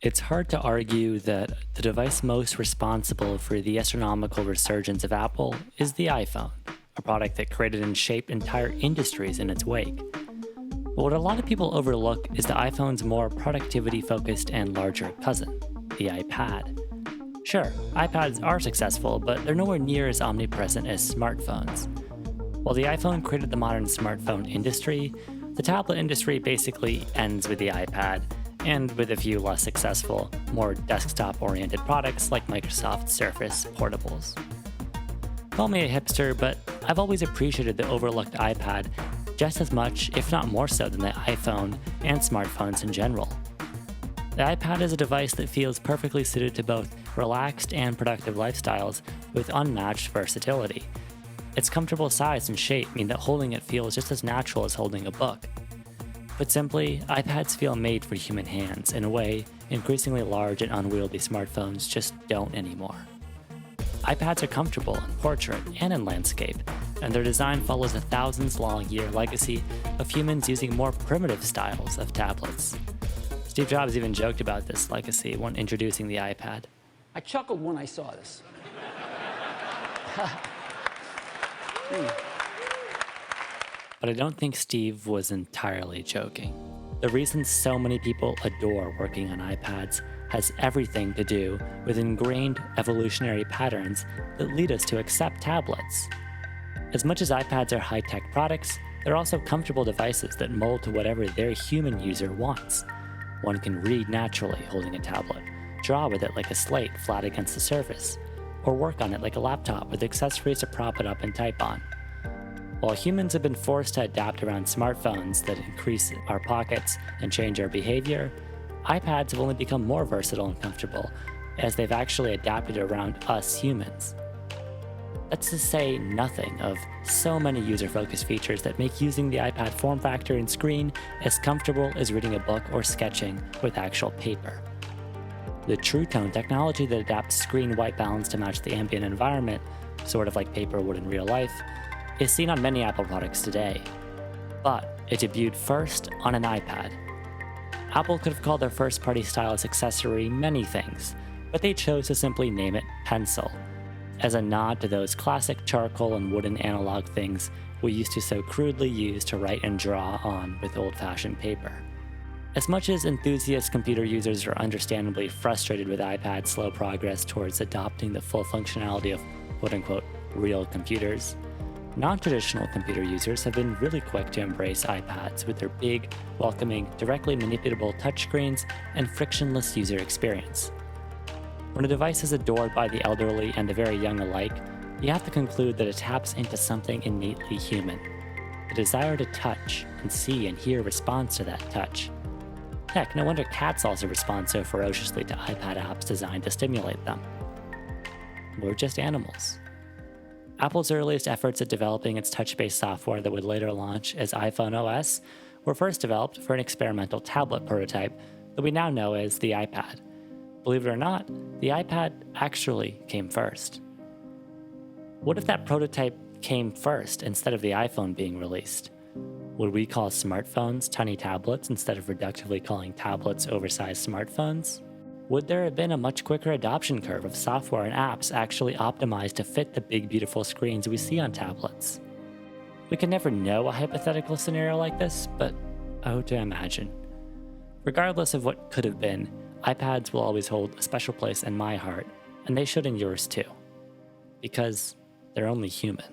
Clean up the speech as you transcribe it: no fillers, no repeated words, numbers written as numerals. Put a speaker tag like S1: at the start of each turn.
S1: It's hard to argue that the device most responsible for the astronomical resurgence of Apple is the iPhone, a product that created and shaped entire industries in its wake. But what a lot of people overlook is the iPhone's more productivity focused and larger cousin, the iPad. Sure, iPads are successful, but they're nowhere near as omnipresent as smartphones. While the iPhone created the modern smartphone industry, the tablet industry basically ends with the iPad, and with a few less successful, more desktop oriented products like Microsoft Surface portables. Call me a hipster, but I've always appreciated the overlooked iPad just as much, if not more so, than the iPhone and smartphones in general. The iPad is a device that feels perfectly suited to both relaxed and productive lifestyles with unmatched versatility. Its comfortable size and shape mean that holding it feels just as natural as holding a book. Put simply, iPads feel made for human hands in a way increasingly large and unwieldy smartphones just don't anymore. iPads are comfortable in portrait and in landscape, and their design follows a thousands-long-year legacy of humans using more primitive styles of tablets. Steve Jobs even joked about this legacy when introducing the iPad.
S2: I chuckled when I saw this.
S1: But I don't think Steve was entirely joking. The reason so many people adore working on iPads has everything to do with ingrained evolutionary patterns that lead us to accept tablets. As much as iPads are high-tech products, they're also comfortable devices that mold to whatever their human user wants. One can read naturally holding a tablet, draw with it like a slate flat against the surface, or work on it like a laptop with accessories to prop it up and type on. While humans have been forced to adapt around smartphones that increase our pockets and change our behavior, iPads have only become more versatile and comfortable as they've actually adapted around us humans. That's to say nothing of so many user-focused features that make using the iPad form factor and screen as comfortable as reading a book or sketching with actual paper. The True Tone technology that adapts screen white balance to match the ambient environment, sort of like paper would in real life, is seen on many Apple products today. But it debuted first on an iPad. Apple could have called their first-party stylus accessory many things, but they chose to simply name it Pencil, as a nod to those classic charcoal and wooden analog things we used to so crudely use to write and draw on with old-fashioned paper. As much as enthusiast computer users are understandably frustrated with iPad's slow progress towards adopting the full functionality of quote-unquote real computers, non-traditional computer users have been really quick to embrace iPads with their big, welcoming, directly manipulable touchscreens and frictionless user experience. When a device is adored by the elderly and the very young alike, you have to conclude that it taps into something innately human, the desire to touch and see and hear response to that touch. Heck, no wonder cats also respond so ferociously to iPad apps designed to stimulate them. We're just animals. Apple's earliest efforts at developing its touch-based software that would later launch as iPhone OS were first developed for an experimental tablet prototype that we now know as the iPad. Believe it or not, the iPad actually came first. What if that prototype came first instead of the iPhone being released? Would we call smartphones tiny tablets instead of reductively calling tablets oversized smartphones? Would there have been a much quicker adoption curve of software and apps actually optimized to fit the big, beautiful screens we see on tablets? We can never know a hypothetical scenario like this, but oh, to imagine. Regardless of what could have been, iPads will always hold a special place in my heart, and they should in yours too. Because they're only human.